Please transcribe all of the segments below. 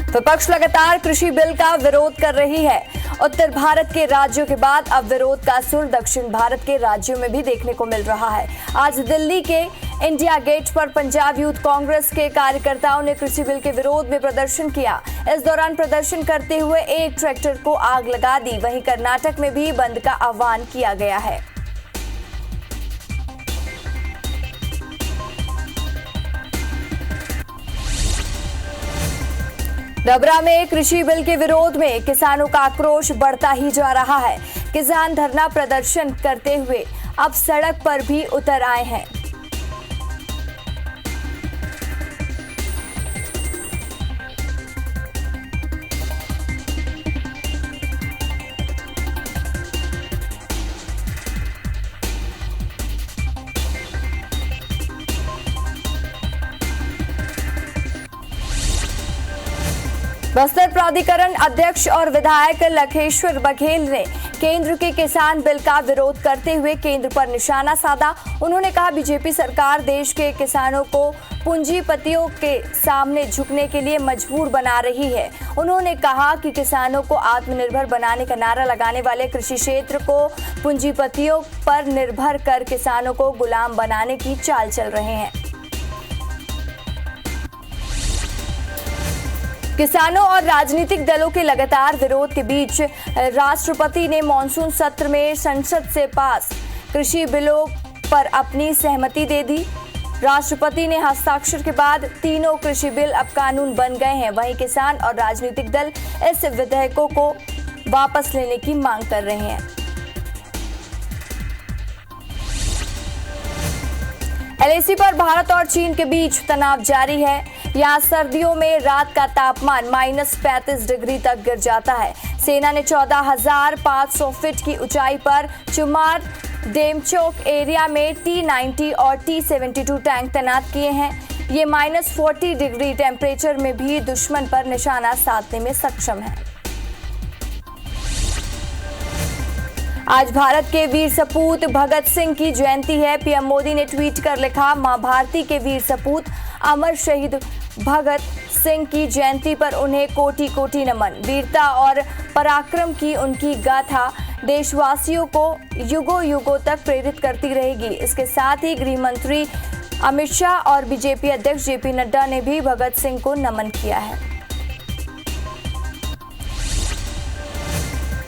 विपक्ष लगातार कृषि बिल का विरोध कर रही है। उत्तर भारत के राज्यों के बाद अब विरोध का सुर दक्षिण भारत के राज्यों में भी देखने को मिल रहा है। आज दिल्ली के इंडिया गेट पर पंजाब यूथ कांग्रेस के कार्यकर्ताओं ने कृषि बिल के विरोध में प्रदर्शन किया। इस दौरान प्रदर्शन करते हुए एक ट्रैक्टर को आग लगा दी। वहीं कर्नाटक में भी बंद का आह्वान किया गया है। डबरा में कृषि बिल के विरोध में किसानों का आक्रोश बढ़ता ही जा रहा है। किसान धरना प्रदर्शन करते हुए अब सड़क पर भी उतर आए हैं। बस्तर प्राधिकरण अध्यक्ष और विधायक लखेश्वर बघेल ने केंद्र के किसान बिल का विरोध करते हुए केंद्र पर निशाना साधा। उन्होंने कहा, बीजेपी सरकार देश के किसानों को पूंजीपतियों के सामने झुकने के लिए मजबूर बना रही है। उन्होंने कहा कि किसानों को आत्मनिर्भर बनाने का नारा लगाने वाले कृषि क्षेत्र को पूंजीपतियों पर निर्भर कर किसानों को गुलाम बनाने की चाल चल रहे हैं। किसानों और राजनीतिक दलों के लगातार विरोध के बीच राष्ट्रपति ने मानसून सत्र में संसद से पास कृषि बिलों पर अपनी सहमति दे दी। राष्ट्रपति ने हस्ताक्षर के बाद तीनों कृषि बिल अब कानून बन गए हैं। वहीं किसान और राजनीतिक दल इस विधेयकों को वापस लेने की मांग कर रहे हैं। एलएसी पर भारत और चीन के बीच तनाव जारी है। यहाँ सर्दियों में रात का तापमान -35 डिग्री तक गिर जाता है। सेना ने 14,500 फीट की ऊंचाई पर चुमार डेमचोक एरिया में T-90 और T-72 टैंक तैनात किए हैं। ये -40 डिग्री टेम्परेचर में भी दुश्मन पर निशाना साधने में सक्षम है। आज भारत के वीर सपूत भगत सिंह की जयंती है। पीएम मोदी ने ट्वीट कर लिखा, मां भारती के वीर सपूत अमर शहीद भगत सिंह की जयंती पर उन्हें कोटि कोटि नमन। वीरता और पराक्रम की उनकी गाथा देशवासियों को युगों युगों तक प्रेरित करती रहेगी। इसके साथ ही गृह मंत्री अमित शाह और बीजेपी अध्यक्ष जेपी नड्डा ने भी भगत सिंह को नमन किया है।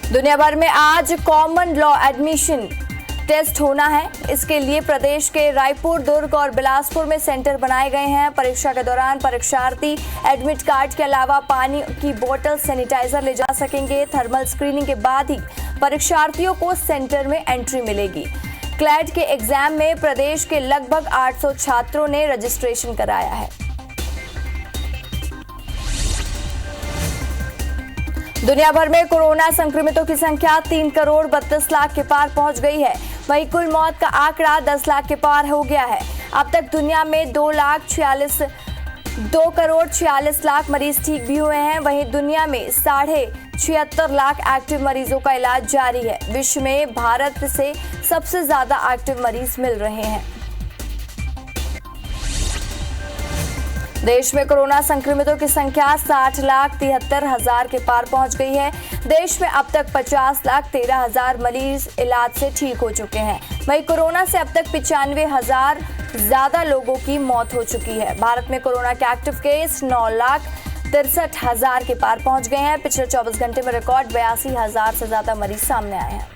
दुनिया भर में आज कॉमन लॉ एडमिशन टेस्ट होना है। इसके लिए प्रदेश के रायपुर, दुर्ग और बिलासपुर में सेंटर बनाए गए हैं। परीक्षा के दौरान परीक्षार्थी एडमिट कार्ड के अलावा पानी की बोतल, सैनिटाइजर ले जा सकेंगे। थर्मल स्क्रीनिंग के बाद ही परीक्षार्थियों को सेंटर में एंट्री मिलेगी। क्लैट के एग्जाम में प्रदेश के लगभग 800 छात्रों ने रजिस्ट्रेशन कराया है। दुनिया भर में कोरोना संक्रमितों की संख्या 3 करोड़ 32 लाख के पार पहुंच गई है। वहीं कुल मौत का आंकड़ा 10 लाख के पार हो गया है। अब तक दुनिया में 2 करोड़ 46 लाख मरीज ठीक भी हुए हैं। वहीं दुनिया में 76.5 लाख एक्टिव मरीजों का इलाज जारी है। विश्व में भारत से सबसे ज्यादा एक्टिव मरीज मिल रहे हैं। देश में कोरोना संक्रमितों की संख्या 60,73,000 के पार पहुंच गई है। देश में अब तक 50,13,000 मरीज इलाज से ठीक हो चुके हैं। वहीं कोरोना से अब तक 95,000 ज्यादा लोगों की मौत हो चुकी है। भारत में कोरोना के एक्टिव केस 9,63,000 के पार पहुंच गए हैं। पिछले 24 घंटे में रिकॉर्ड 82,000 से ज्यादा मरीज सामने आए हैं।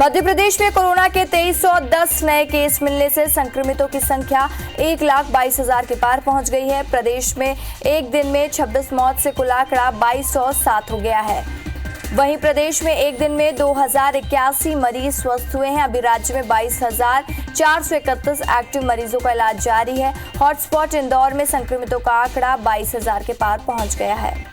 मध्य प्रदेश में कोरोना के 2310 नए केस मिलने से संक्रमितों की संख्या 1,22,000 के पार पहुंच गई है। प्रदेश में एक दिन में 26 मौत से कुल आंकड़ा 2207 हो गया है। वहीं प्रदेश में एक दिन में 2081 मरीज स्वस्थ हुए हैं। अभी राज्य में 22,431 एक्टिव मरीजों का इलाज जारी है। हॉटस्पॉट इंदौर में संक्रमितों का आंकड़ा 22,000 के पार पहुंच गया है।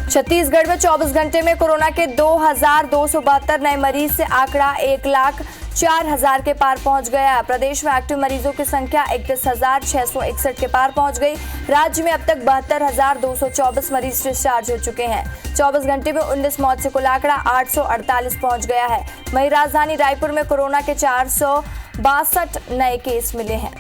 छत्तीसगढ़ में 24 घंटे में कोरोना के 2,272 नए मरीज से आंकड़ा 1,04,000 के पार पहुंच गया है। प्रदेश में एक्टिव मरीजों की संख्या 31,661 के पार पहुंच गई। राज्य में अब तक 72,224 मरीज डिस्चार्ज हो चुके हैं। 24 घंटे में 19 मौत से कुल आंकड़ा 848 पहुंच गया है। वहीं राजधानी रायपुर में कोरोना के 400 62 नए केस मिले हैं।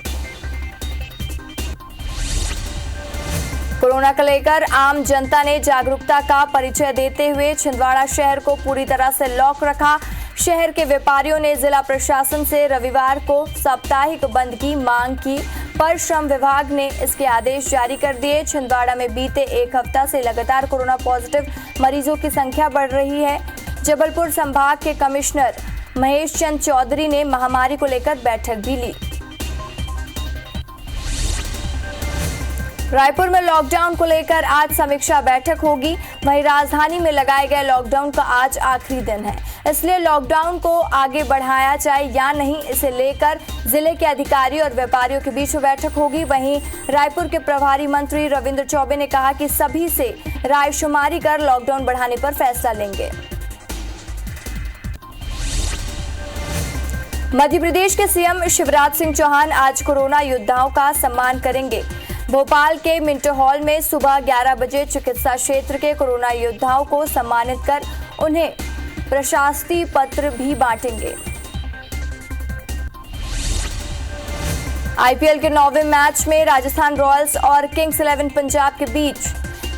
कोरोना को लेकर आम जनता ने जागरूकता का परिचय देते हुए छिंदवाड़ा शहर को पूरी तरह से लॉक रखा। शहर के व्यापारियों ने जिला प्रशासन से रविवार को साप्ताहिक बंद की मांग की, पर श्रम विभाग ने इसके आदेश जारी कर दिए। छिंदवाड़ा में बीते एक हफ्ता से लगातार कोरोना पॉजिटिव मरीजों की संख्या बढ़ रही है। जबलपुर संभाग के कमिश्नर महेश चंद चौधरी ने महामारी को लेकर बैठक भी ली। रायपुर में लॉकडाउन को लेकर आज समीक्षा बैठक होगी। वहीं राजधानी में लगाए गए लॉकडाउन का आज आखिरी दिन है, इसलिए लॉकडाउन को आगे बढ़ाया जाए या नहीं, इसे लेकर जिले के अधिकारियों और व्यापारियों के बीच बैठक होगी। वहीं रायपुर के प्रभारी मंत्री रविंद्र चौबे ने कहा कि सभी से रायशुमारी कर लॉकडाउन बढ़ाने पर फैसला लेंगे। मध्य प्रदेश के सीएम शिवराज सिंह चौहान आज कोरोना योद्धाओं का सम्मान करेंगे। भोपाल के मिंटो हॉल में सुबह 11 बजे चिकित्सा क्षेत्र के कोरोना योद्धाओं को सम्मानित कर उन्हें प्रशस्ति पत्र भी बांटेंगे। आईपीएल के 9वें मैच में राजस्थान रॉयल्स और किंग्स 11 पंजाब के बीच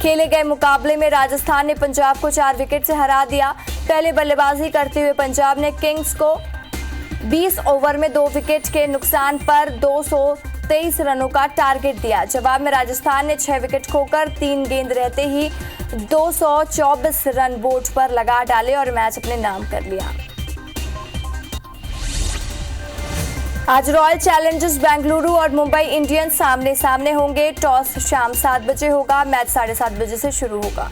खेले गए मुकाबले में राजस्थान ने पंजाब को 4 विकेट से हरा दिया। पहले बल्लेबाजी करते हुए पंजाब ने किंग्स को 20 ओवर में 2 विकेट के नुकसान पर 223 रनों का टारगेट दिया। जवाब में राजस्थान ने 6 विकेट खोकर 3 गेंद रहते ही 224 रन बोर्ड पर लगा डाले और मैच अपने नाम कर लिया। आज रॉयल चैलेंजर्स बेंगलुरु और मुंबई इंडियंस सामने सामने होंगे। टॉस शाम 7 बजे होगा, मैच 7:30 बजे से शुरू होगा।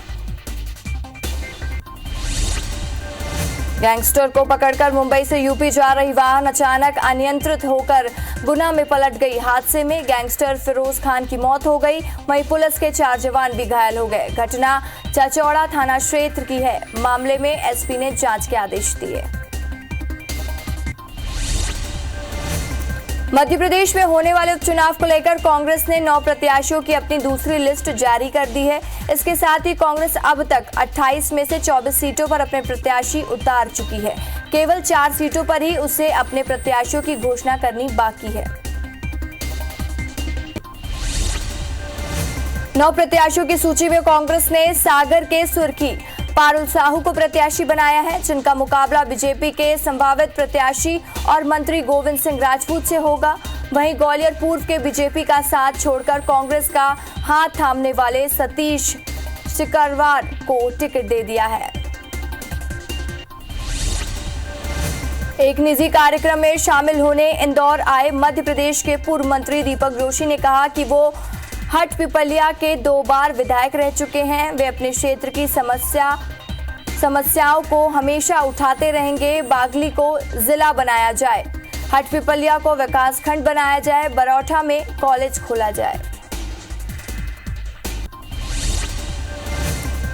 गैंगस्टर को पकड़कर मुंबई से यूपी जा रही वाहन अचानक अनियंत्रित होकर गुना में पलट गई। हादसे में गैंगस्टर फिरोज खान की मौत हो गई, वहीं पुलिस के 4 जवान भी घायल हो गए। घटना चाचौड़ा थाना क्षेत्र की है। मामले में एसपी ने जांच के आदेश दिए। मध्य प्रदेश में होने वाले उपचुनाव को लेकर कांग्रेस ने 9 प्रत्याशियों की अपनी दूसरी लिस्ट जारी कर दी है। इसके साथ ही कांग्रेस अब तक 28 में से 24 सीटों पर अपने प्रत्याशी उतार चुकी है। केवल 4 सीटों पर ही उसे अपने प्रत्याशियों की घोषणा करनी बाकी है। 9 प्रत्याशियों की सूची में कांग्रेस ने सागर के सुर्खी पारुल साहू को प्रत्याशी बनाया है, जिनका मुकाबला बीजेपी के संभावित प्रत्याशी और मंत्री गोविंद सिंह राजपूत से होगा। वहीं ग्वालियर पूर्व के बीजेपी का साथ छोड़कर कांग्रेस का हाथ थामने वाले सतीश सिकरवार को टिकट दे दिया है। एक निजी कार्यक्रम में शामिल होने इंदौर आए मध्य प्रदेश के पूर्व मंत्री दीपक जोशी ने कहा कि वो हट पिपलिया के 2 बार विधायक रह चुके हैं। वे अपने क्षेत्र की समस्याओं को हमेशा उठाते रहेंगे। बागली को जिला बनाया जाए, हट पिपलिया को विकासखंड बनाया जाए, बरौठा में कॉलेज खोला जाए।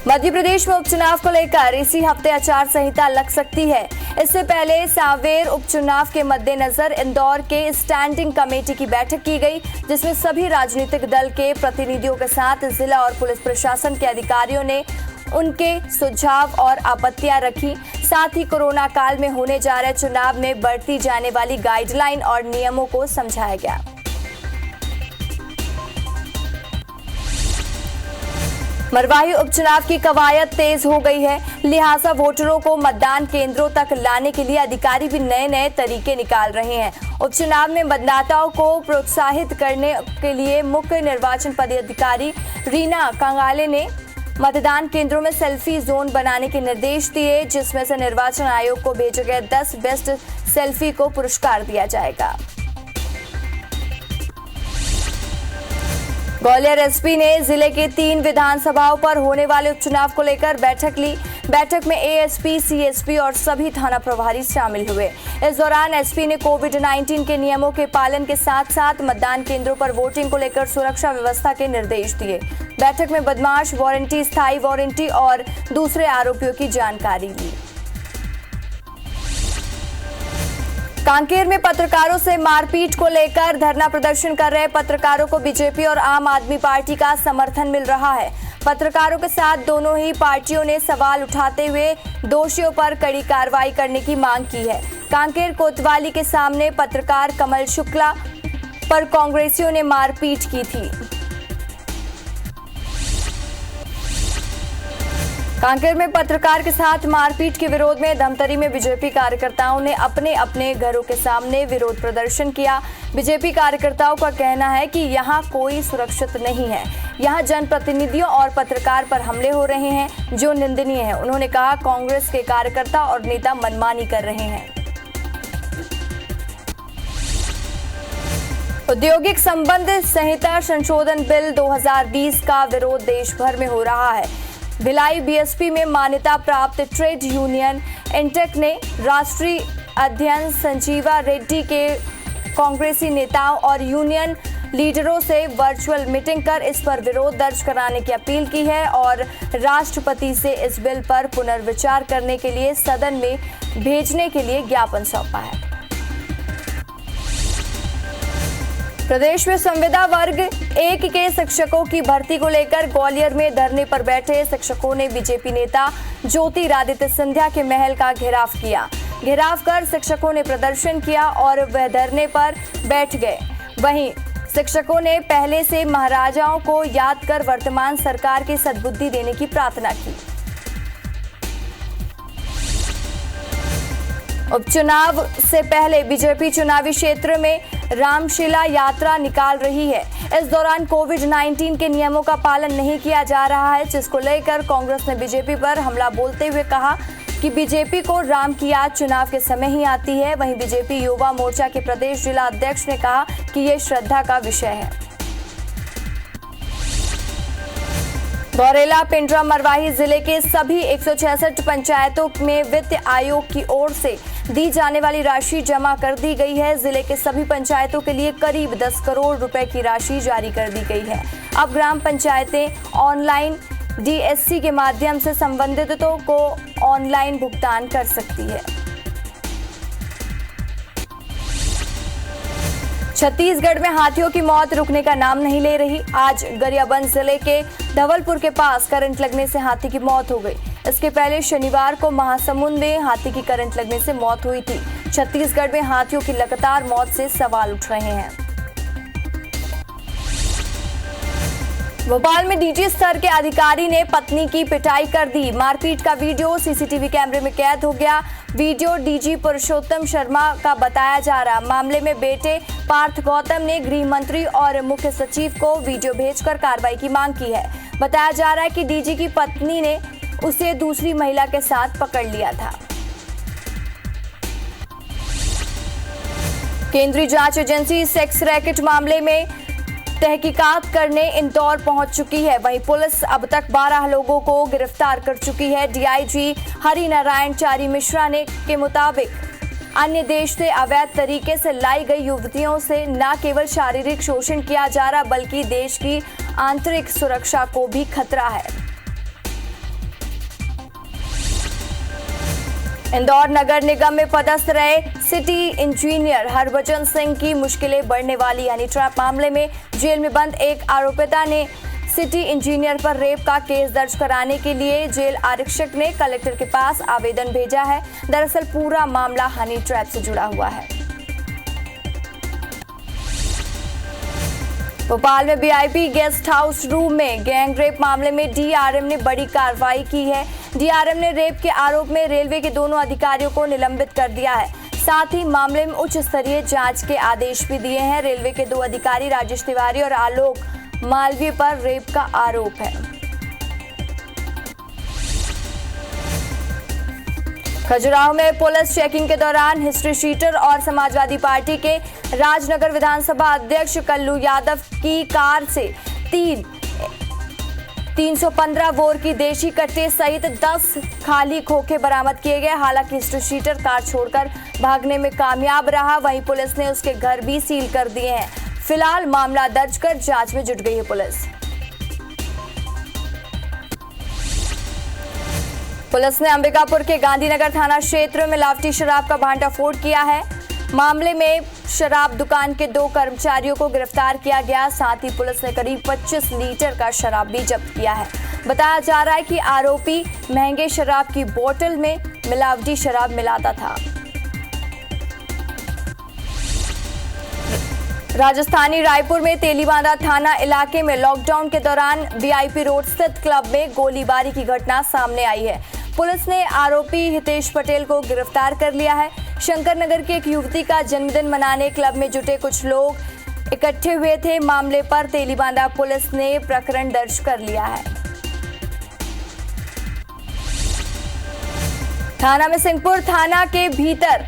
मध्य प्रदेश में उपचुनाव को लेकर इसी हफ्ते आचार संहिता लग सकती है। इससे पहले सांवेर उपचुनाव के मद्देनजर इंदौर के स्टैंडिंग कमेटी की बैठक की गई, जिसमें सभी राजनीतिक दल के प्रतिनिधियों के साथ जिला और पुलिस प्रशासन के अधिकारियों ने उनके सुझाव और आपत्तियां रखी। साथ ही कोरोना काल में होने जा रहे चुनाव में बरती जाने वाली गाइडलाइन और नियमों को समझाया गया। मरवाही उपचुनाव की कवायद तेज हो गई है, लिहाजा वोटरों को मतदान केंद्रों तक लाने के लिए अधिकारी भी नए तरीके निकाल रहे हैं। उपचुनाव में मतदाताओं को प्रोत्साहित करने के लिए मुख्य निर्वाचन पदाधिकारी रीना कांगाले ने मतदान केंद्रों में सेल्फी जोन बनाने के निर्देश दिए, जिसमें से निर्वाचन आयोग को भेजे गए 10 बेस्ट सेल्फी को पुरस्कार दिया जाएगा। ग्वालियर एसपी ने जिले के 3 विधानसभाओं पर होने वाले उपचुनाव को लेकर बैठक ली। बैठक में एएसपी, सीएसपी और सभी थाना प्रभारी शामिल हुए। इस दौरान एसपी ने कोविड-19 के नियमों के पालन के साथ साथ मतदान केंद्रों पर वोटिंग को लेकर सुरक्षा व्यवस्था के निर्देश दिए। बैठक में बदमाश वारंटी, स्थायी वारंटी और दूसरे आरोपियों की जानकारी ली। कांकेर में पत्रकारों से मारपीट को लेकर धरना प्रदर्शन कर रहे पत्रकारों को बीजेपी और आम आदमी पार्टी का समर्थन मिल रहा है। पत्रकारों के साथ दोनों ही पार्टियों ने सवाल उठाते हुए दोषियों पर कड़ी कार्रवाई करने की मांग की है। कांकेर कोतवाली के सामने पत्रकार कमल शुक्ला पर कांग्रेसियों ने मारपीट की थी। कांकेर में पत्रकार के साथ मारपीट के विरोध में धमतरी में बीजेपी कार्यकर्ताओं ने अपने अपने घरों के सामने विरोध प्रदर्शन किया। बीजेपी कार्यकर्ताओं का कहना है कि यहां कोई सुरक्षित नहीं है, यहां जनप्रतिनिधियों और पत्रकार पर हमले हो रहे हैं जो निंदनीय है। उन्होंने कहा कांग्रेस के कार्यकर्ता और नेता मनमानी कर रहे हैं। औद्योगिक संबंध संहिता संशोधन बिल 2020 का विरोध देश भर में हो रहा है। भिलाई बीएसपी में मान्यता प्राप्त ट्रेड यूनियन इंटेक ने राष्ट्रीय अध्यक्ष संजीवा रेड्डी के कांग्रेसी नेताओं और यूनियन लीडरों से वर्चुअल मीटिंग कर इस पर विरोध दर्ज कराने की अपील की है और राष्ट्रपति से इस बिल पर पुनर्विचार करने के लिए सदन में भेजने के लिए ज्ञापन सौंपा है। प्रदेश में संविदा वर्ग 1 के शिक्षकों की भर्ती को लेकर ग्वालियर में धरने पर बैठे शिक्षकों ने बीजेपी नेता ज्योतिरादित्य सिंधिया के महल का घेराव किया। घेराव कर शिक्षकों ने प्रदर्शन किया और वह धरने पर बैठ गए। वहीं शिक्षकों ने पहले से महाराजाओं को याद कर वर्तमान सरकार की सद्बुद्धि देने की प्रार्थना की। उपचुनाव से पहले बीजेपी चुनावी क्षेत्र में रामशिला यात्रा निकाल रही है। इस दौरान कोविड-19 के नियमों का पालन नहीं किया जा रहा है, जिसको लेकर कांग्रेस ने बीजेपी पर हमला बोलते हुए कहा कि बीजेपी को राम की याद चुनाव के समय ही आती है। वहीं बीजेपी युवा मोर्चा के प्रदेश जिला अध्यक्ष ने कहा कि ये श्रद्धा का विषय है। बौरेला, पिंडरा, मरवाही जिले के सभी 166 पंचायतों में वित्त आयोग की ओर से दी जाने वाली राशि जमा कर दी गई है। जिले के सभी पंचायतों के लिए करीब 10 करोड़ रुपए की राशि जारी कर दी गई है। अब ग्राम पंचायतें ऑनलाइन डीएससी के माध्यम से संबंधितों को ऑनलाइन भुगतान कर सकती है। छत्तीसगढ़ में हाथियों की मौत रुकने का नाम नहीं ले रही। आज गरियाबंद जिले के धवलपुर के पास करंट लगने से हाथी की मौत हो गई। इसके पहले शनिवार को महासमुंद में हाथी की करंट लगने से मौत हुई थी। छत्तीसगढ़ में हाथियों की लगातार मौत से सवाल उठ रहे हैं। भोपाल में डीजी स्तर के अधिकारी ने पत्नी की पिटाई कर दी। मारपीट का वीडियो सीसीटीवी कैमरे में कैद हो गया। वीडियो डीजी पुरुषोत्तम शर्मा का बताया जा रहा। मामले में बेटे पार्थ गौतम ने गृह मंत्री और मुख्य सचिव को वीडियो भेजकर कार्रवाई की मांग की है। बताया जा रहा है कि डीजी की पत्नी ने उसे दूसरी महिला के साथ पकड़ लिया था। केंद्रीय जांच एजेंसी सेक्स रैकेट मामले में तहकीकात करने इंदौर पहुंच चुकी है। वहीं पुलिस अब तक 12 लोगों को गिरफ्तार कर चुकी है। डीआईजी हरिनारायण चारी मिश्रा ने के मुताबिक अन्य देश से अवैध तरीके से लाई गई युवतियों से न केवल शारीरिक शोषण किया जा रहा बल्कि देश की आंतरिक सुरक्षा को भी खतरा है। इंदौर नगर निगम में पदस्थ रहे सिटी इंजीनियर हरभजन सिंह की मुश्किलें बढ़ने वाली। हनी ट्रैप मामले में जेल में बंद एक आरोपिता ने सिटी इंजीनियर पर रेप का केस दर्ज कराने के लिए जेल आरक्षक ने कलेक्टर के पास आवेदन भेजा है। दरअसल पूरा मामला हनी ट्रैप से जुड़ा हुआ है। भोपाल में वीआईपी गेस्ट हाउस रूम में गैंग रेप मामले में डीआरएम ने बड़ी कार्रवाई की है। डीआरएम ने रेप के आरोप में रेलवे के दोनों अधिकारियों को निलंबित कर दिया है। साथ ही मामले में उच्च स्तरीय जांच के आदेश भी दिए हैं। रेलवे के 2 अधिकारी राजेश तिवारी और आलोक मालवीय पर रेप का आरोप है। खजुराहो में पुलिस चेकिंग के दौरान हिस्ट्री शीटर और समाजवादी पार्टी के राजनगर विधानसभा अध्यक्ष कल्लू यादव की कार से 315 बोर की देशी कट्टे सहित 10 खाली खोखे बरामद किए गए। हालांकि हिस्ट्री शीटर कार छोड़कर भागने में कामयाब रहा। वहीं पुलिस ने उसके घर भी सील कर दिए हैं। फिलहाल मामला दर्ज कर जांच में जुट गई है पुलिस। पुलिस ने अंबिकापुर के गांधीनगर थाना क्षेत्र में मिलावटी शराब का भांडाफोड़ किया है। मामले में शराब दुकान के 2 कर्मचारियों को गिरफ्तार किया गया। साथ ही पुलिस ने करीब 25 लीटर का शराब भी जब्त किया है। बताया जा रहा है कि आरोपी महंगे शराब की बोतल में मिलावटी शराब मिलाता था। राजस्थानी रायपुर में तेलीबांधा थाना इलाके में लॉकडाउन के दौरान वीआईपी रोड स्थित क्लब में गोलीबारी की घटना सामने आई है। पुलिस ने आरोपी हितेश पटेल को गिरफ्तार कर लिया है। शंकर नगर की एक युवती का जन्मदिन मनाने क्लब में जुटे कुछ लोग इकट्ठे हुए थे। मामले पर तेलीबांधा पुलिस ने प्रकरण दर्ज कर लिया है। थाना में सिंहपुर थाना के भीतर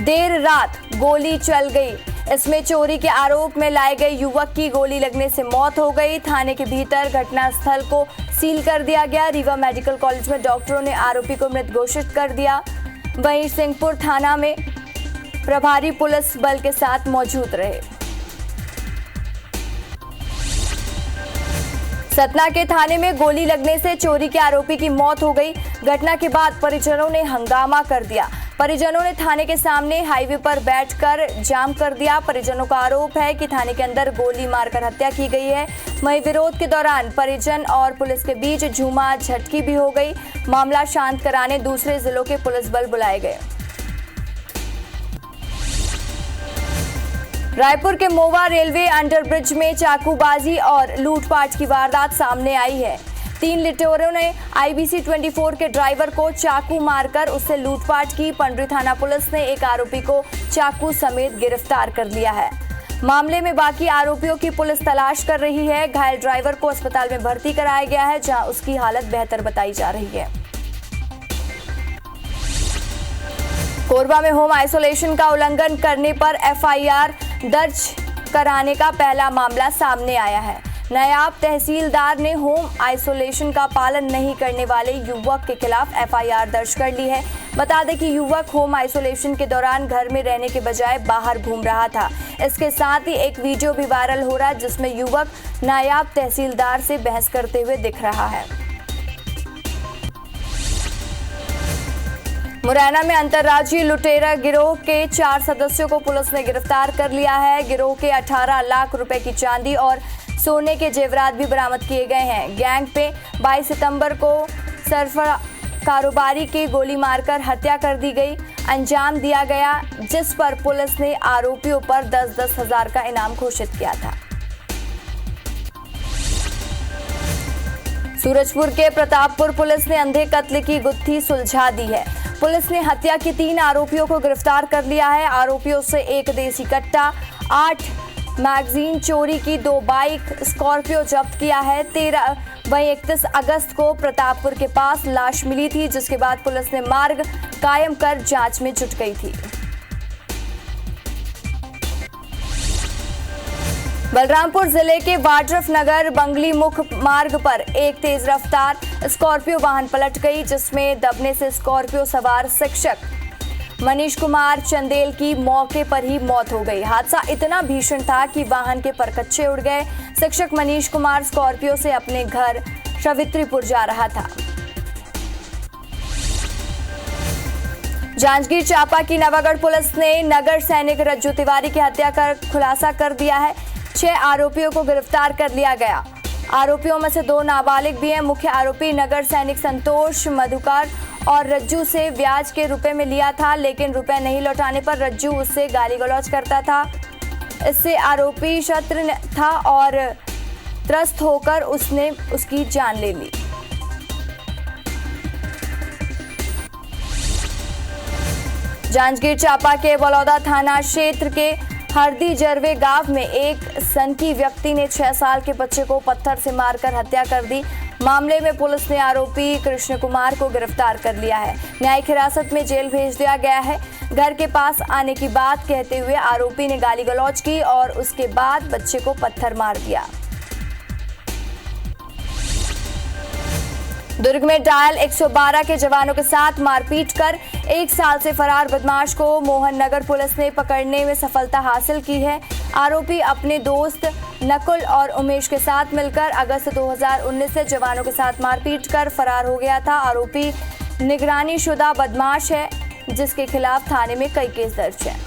देर रात गोली चल गई। इसमें चोरी के आरोप में लाए गए युवक की गोली लगने से मौत हो गई। थाने के भीतर घटनास्थल को सील कर दिया गया। रीवा मेडिकल कॉलेज में डॉक्टरों ने आरोपी को मृत घोषित कर दिया। वहीं सिंहपुर थाना में प्रभारी पुलिस बल के साथ मौजूद रहे। सतना के थाने में गोली लगने से चोरी के आरोपी की मौत हो गई। घटना के बाद परिजनों ने हंगामा कर दिया। परिजनों ने थाने के सामने हाईवे पर बैठकर जाम कर दिया। परिजनों का आरोप है कि थाने के अंदर गोली मारकर हत्या की गई है। वहीं विरोध के दौरान परिजन और पुलिस के बीच झूमा झटकी भी हो गई। मामला शांत कराने दूसरे जिलों के पुलिस बल बुलाए गए। रायपुर के मोवा रेलवे अंडरब्रिज में चाकूबाजी और लूटपाट की वारदात सामने आई है। 3 लुटेरों ने IBC 24 के ड्राइवर को चाकू मारकर उससे लूटपाट की। पंडरी थाना पुलिस ने एक आरोपी को चाकू समेत गिरफ्तार कर लिया है। मामले में बाकी आरोपियों की पुलिस तलाश कर रही है। घायल ड्राइवर को अस्पताल में भर्ती कराया गया है, जहां उसकी हालत बेहतर बताई जा रही है। कोरबा में होम आइसोलेशन का उल्लंघन करने पर FIR दर्ज कराने का पहला मामला सामने आया है। नायब तहसीलदार ने होम आइसोलेशन का पालन नहीं करने वाले युवक के खिलाफ FIR दर्ज कर ली है। बता दें कि युवक होम आइसोलेशन के दौरान घर में रहने के बजाय बाहर घूम रहा था। इसके साथ ही एक वीडियो भी वायरल हो रहा है, जिसमें युवक नायब तहसीलदार से बहस करते हुए दिख रहा है। मुरैना में अंतर्राज्यीय लुटेरा गिरोह के 4 सदस्यों को पुलिस ने गिरफ्तार कर लिया है। गिरोह के 18 लाख रुपए की चांदी और सोने के जेवरात भी बरामद किए गए हैं। गैंग पे 22 सितंबर को सरफरा कारोबारी की गोली मारकर हत्या कर दी गई, अंजाम दिया गया, जिस पर पुलिस ने आरोपियों पर 10-10 हजार का इनाम घोषित किया था। सूरजपुर के प्रतापपुर पुलिस ने अंधे कत्ल की गुत्थी सुलझा दी है। पुलिस ने हत्या के 3 आरोपियों को गिरफ्तार कर लिया है। आरोपियों से 1 देसी कट्टा, 8 मैगजीन, चोरी की 2 बाइक, स्कॉर्पियो जब्त किया है। 31 अगस्त को प्रतापपुर के पास लाश मिली थी, जिसके बाद पुलिस ने मार्ग कायम कर जांच में जुट गई थी। बलरामपुर जिले के वाड्रफ नगर बंगली मुख मार्ग पर एक तेज रफ्तार स्कॉर्पियो वाहन पलट गई, जिसमें दबने से स्कॉर्पियो सवार शिक्षक मनीष कुमार चंदेल की मौके पर ही मौत हो गई। हादसा इतना भीषण था कि वाहन के परखच्चे उड़ गए। शिक्षक मनीष कुमार स्कॉर्पियो से अपने घर सवित्रीपुर जा रहा था। जांजगीर चांपा की नवागढ़ पुलिस ने नगर सैनिक रज्जू तिवारी की हत्या कर खुलासा कर दिया है। 6 आरोपियों को गिरफ्तार कर लिया गया। आरोपियों में से 2 नाबालिग भी हैं। मुख्य आरोपी नगर सैनिक संतोष मधुकर और रज्जू से ब्याज के रुपए में लिया था, लेकिन रुपए नहीं लौटाने पर रज्जू उससे गाली गलौज करता था। इससे आरोपी शत्रु था और त्रस्त होकर उसने उसकी जान ले ली। जांजगीर चांपा के बलौदा थाना क्षेत्र के हरदी जरवे गांव में एक सनकी व्यक्ति ने 6 साल के बच्चे को पत्थर से मारकर हत्या कर दी। मामले में पुलिस ने आरोपी कृष्ण कुमार को गिरफ्तार कर लिया है। न्यायिक हिरासत में जेल भेज दिया गया है। घर के पास आने की बात कहते हुए आरोपी ने गाली गलौज की और उसके बाद बच्चे को पत्थर मार दिया। दुर्ग में डायल 112 के जवानों के साथ मारपीट कर 1 साल से फरार बदमाश को मोहन नगर पुलिस ने पकड़ने में सफलता हासिल की है। आरोपी अपने दोस्त नकुल और उमेश के साथ मिलकर अगस्त 2019 से जवानों के साथ मारपीट कर फरार हो गया था। आरोपी निगरानी शुदा बदमाश है, जिसके खिलाफ थाने में कई केस दर्ज हैं।